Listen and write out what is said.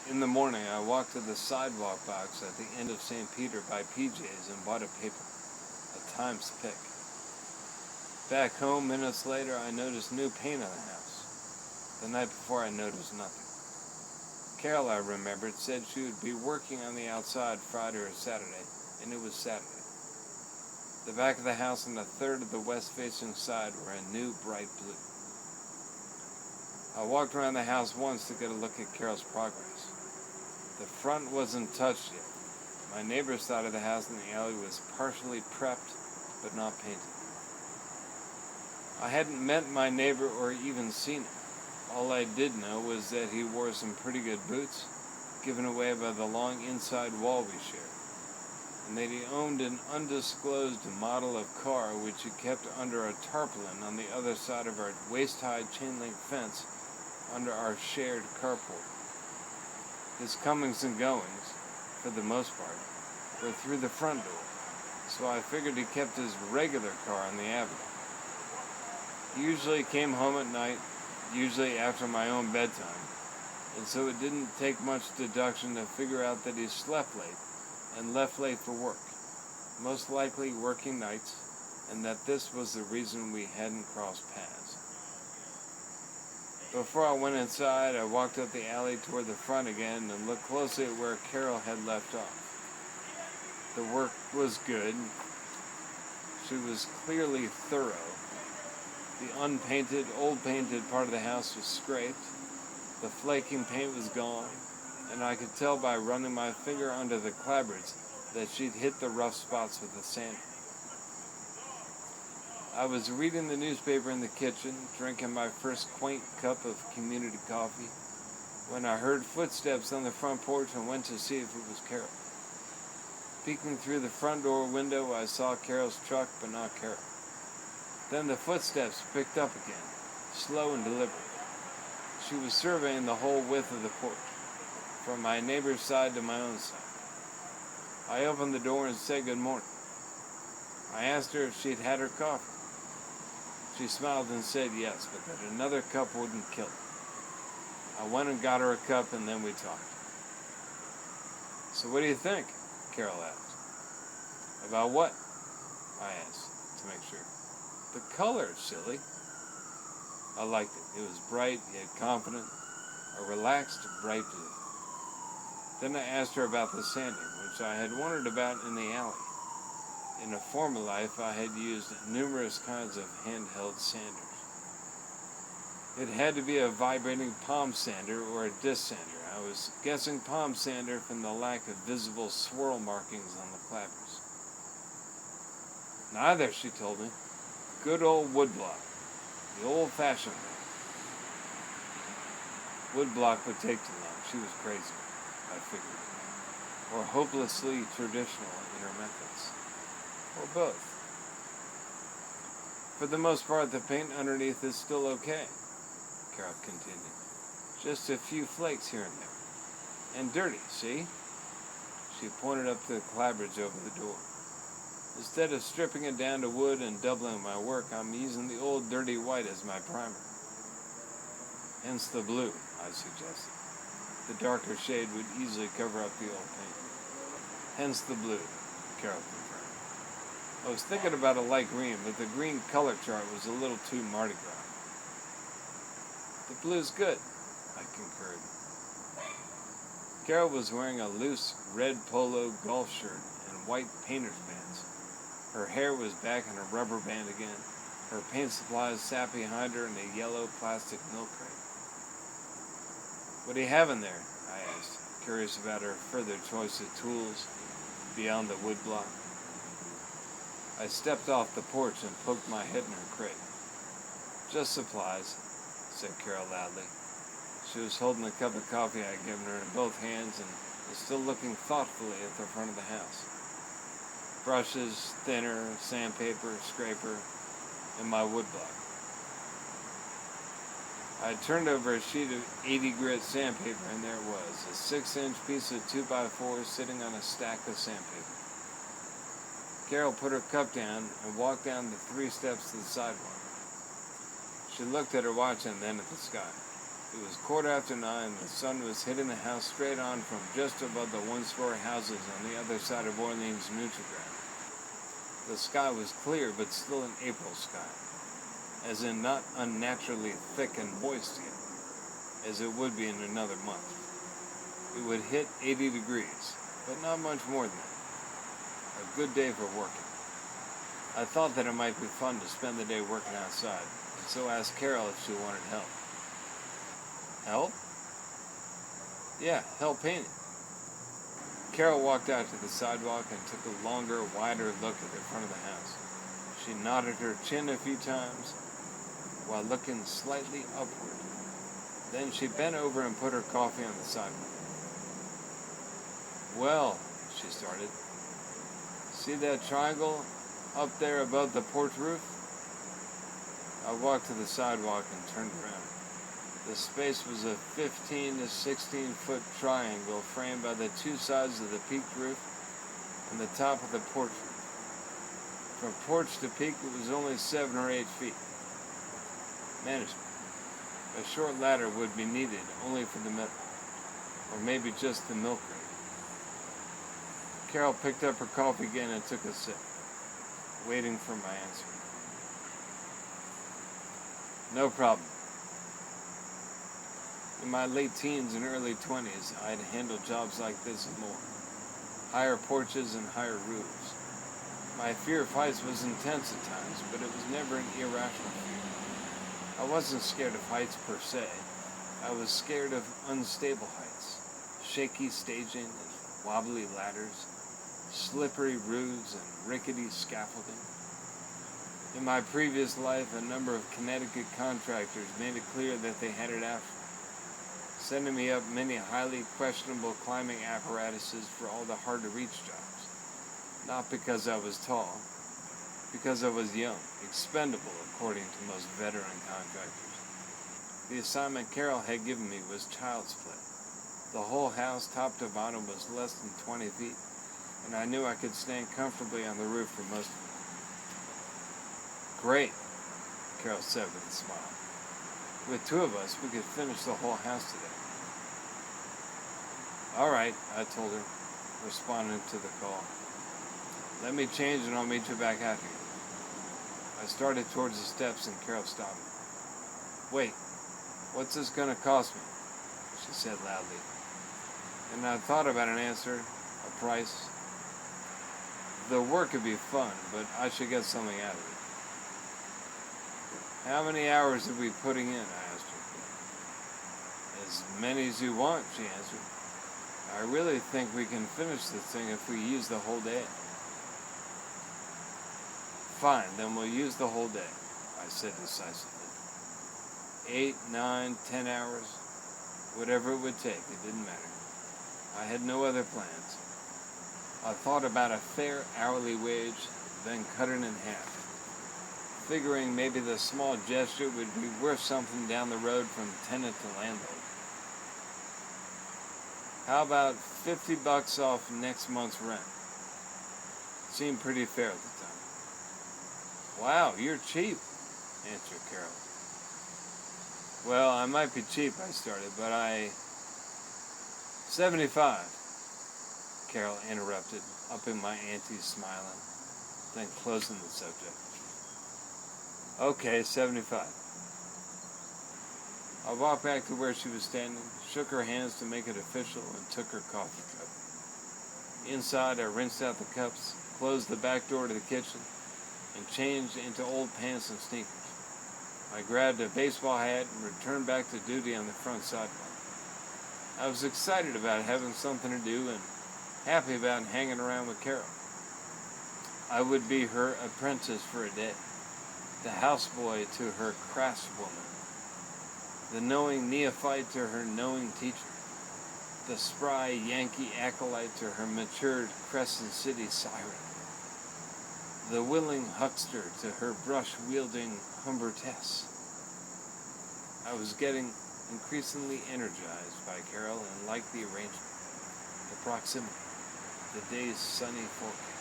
In the morning, I walked to the sidewalk box at the end of St. Peter by PJ's and bought a paper, a Times pick. Back home, minutes later, I noticed new paint on the house. The night before, I noticed nothing. Carol, I remembered, said she would be working on the outside Friday or Saturday, and it was Saturday. The back of the house and a third of the west-facing side were a new bright blue. I walked around the house once to get a look at Carol's progress. The front wasn't touched yet. My neighbor's side of the house in the alley was partially prepped, but not painted. I hadn't met my neighbor or even seen him. All I did know was that he wore some pretty good boots, given away by the long inside wall we shared, and that he owned an undisclosed model of car which he kept under a tarpaulin on the other side of our waist-high chain-link fence under our shared carport. His comings and goings, for the most part, were through the front door, so I figured he kept his regular car on the avenue. He usually came home at night, usually after my own bedtime, and so it didn't take much deduction to figure out that he slept late and left late for work, most likely working nights, and that this was the reason we hadn't crossed paths. Before I went inside, I walked up the alley toward the front again and looked closely at where Carol had left off. The work was good. She was clearly thorough. The unpainted, old painted part of the house was scraped. The flaking paint was gone, and I could tell by running my finger under the clapboards that she'd hit the rough spots with a sander. I was reading the newspaper in the kitchen, drinking my first quaint cup of community coffee, when I heard footsteps on the front porch and went to see if it was Carol. Peeking through the front door window, I saw Carol's truck, but not Carol. Then the footsteps picked up again, slow and deliberate. She was surveying the whole width of the porch, from my neighbor's side to my own side. I opened the door and said good morning. I asked her if she'd had her coffee. She smiled and said yes, but that another cup wouldn't kill her. I went and got her a cup, and then we talked. "So what do you think?" Carol asked. "About what?" I asked, to make sure. "The color, silly." I liked it. It was bright, yet confident, a relaxed, bright blue. Then I asked her about the sanding, which I had wondered about in the alley. In a former life, I had used numerous kinds of handheld sanders. It had to be a vibrating palm sander or a disc sander. I was guessing palm sander from the lack of visible swirl markings on the clappers. "Neither," she told me. "Good old woodblock. The old-fashioned way." Woodblock would take too long. She was crazy, I figured. Or hopelessly traditional in her methods. Or both. "For the most part, the paint underneath is still okay," Carol continued. "Just a few flakes here and there. And dirty, see?" She pointed up to the clapboards over the door. "Instead of stripping it down to wood and doubling my work, I'm using the old dirty white as my primer." "Hence the blue," I suggested. The darker shade would easily cover up the old paint. "Hence the blue," Carol confirmed. I was thinking about a light green, but the green color chart was a little too Mardi Gras. "The blue's good," I concurred. Carol was wearing a loose red polo golf shirt and white painter's pants. Her hair was back in a rubber band again. Her paint supplies sat behind her in a yellow plastic milk crate. "What do you have in there?" I asked, curious about her further choice of tools beyond the wood block. I stepped off the porch and poked my head in her crate. "Just supplies," said Carol loudly. She was holding the cup of coffee I had given her in both hands and was still looking thoughtfully at the front of the house. Brushes, thinner, sandpaper, scraper, and my woodblock. I had turned over a sheet of 80 grit sandpaper, and there it was, a 6-inch piece of 2x4 sitting on a stack of sandpaper. Carol put her cup down and walked down the 3 steps to the sidewalk. She looked at her watch and then at the sky. It was 9:15, and the sun was hitting the house straight on from just above the one-story houses on the other side of Orleans' neutral ground. The sky was clear, but still an April sky, as in not unnaturally thick and moist yet, as it would be in another month. It would hit 80 degrees, but not much more than that. A good day for working. I thought that it might be fun to spend the day working outside, and so asked Carol if she wanted help. Help? Yeah, help painting. Carol walked out to the sidewalk and took a longer, wider look at the front of the house. She nodded her chin a few times while looking slightly upward. Then she bent over and put her coffee on the sidewalk. Well, she started. See that triangle up there above the porch roof? I walked to the sidewalk and turned around. The space was a 15 to 16 foot triangle framed by the two sides of the peaked roof and the top of the porch roof. From porch to peak, it was only 7 or 8 feet. Management. A short ladder would be needed only for the middle, or maybe just the milk crate. Carol picked up her coffee again and took a sip, waiting for my answer. No problem. In my late teens and early 20s, I had handled jobs like this and more. Higher porches and higher roofs. My fear of heights was intense at times, but it was never an irrational fear. I wasn't scared of heights per se. I was scared of unstable heights, shaky staging and wobbly ladders, slippery roofs and rickety scaffolding. In my previous life, a number of Connecticut contractors made it clear that they had it out for me, sending me up many highly questionable climbing apparatuses for all the hard-to-reach jobs. Not because I was tall, because I was young, expendable according to most veteran contractors. The assignment Carol had given me was child's play. The whole house, top to bottom, was less than 20 feet, and I knew I could stand comfortably on the roof for most of it. Great, Carol said with a smile. With 2 of us, we could finish the whole house today. All right, I told her, responding to the call. Let me change and I'll meet you back out here. I started towards the steps and Carol stopped me. Wait, what's this going to cost me? She said loudly. And I thought about an answer, a price. The work could be fun, but I should get something out of it. How many hours are we putting in? I asked her. As many as you want, she answered. I really think we can finish this thing if we use the whole day. Fine, then we'll use the whole day, I said decisively. 8, 9, 10 hours, whatever it would take, it didn't matter. I had no other plans. I thought about a fair hourly wage, then cut it in half, figuring maybe the small gesture would be worth something down the road from tenant to landlord. How about $50 off next month's rent? Seemed pretty fair at the time. Wow, you're cheap, answered Carol. Well, I might be cheap, I started, but 75, Carol interrupted, upping my ante, smiling, then closing the subject. Okay, 75. I walked back to where she was standing, shook her hands to make it official, and took her coffee cup. Inside, I rinsed out the cups, closed the back door to the kitchen, and changed into old pants and sneakers. I grabbed a baseball hat and returned back to duty on the front sidewalk. I was excited about having something to do and happy about hanging around with Carol. I would be her apprentice for a day, the houseboy to her craftswoman, the knowing neophyte to her knowing teacher, the spry Yankee acolyte to her matured Crescent City siren, the willing huckster to her brush-wielding Humbertess. I was getting increasingly energized by Carol and liked the arrangement, the proximity, the day's sunny forecast.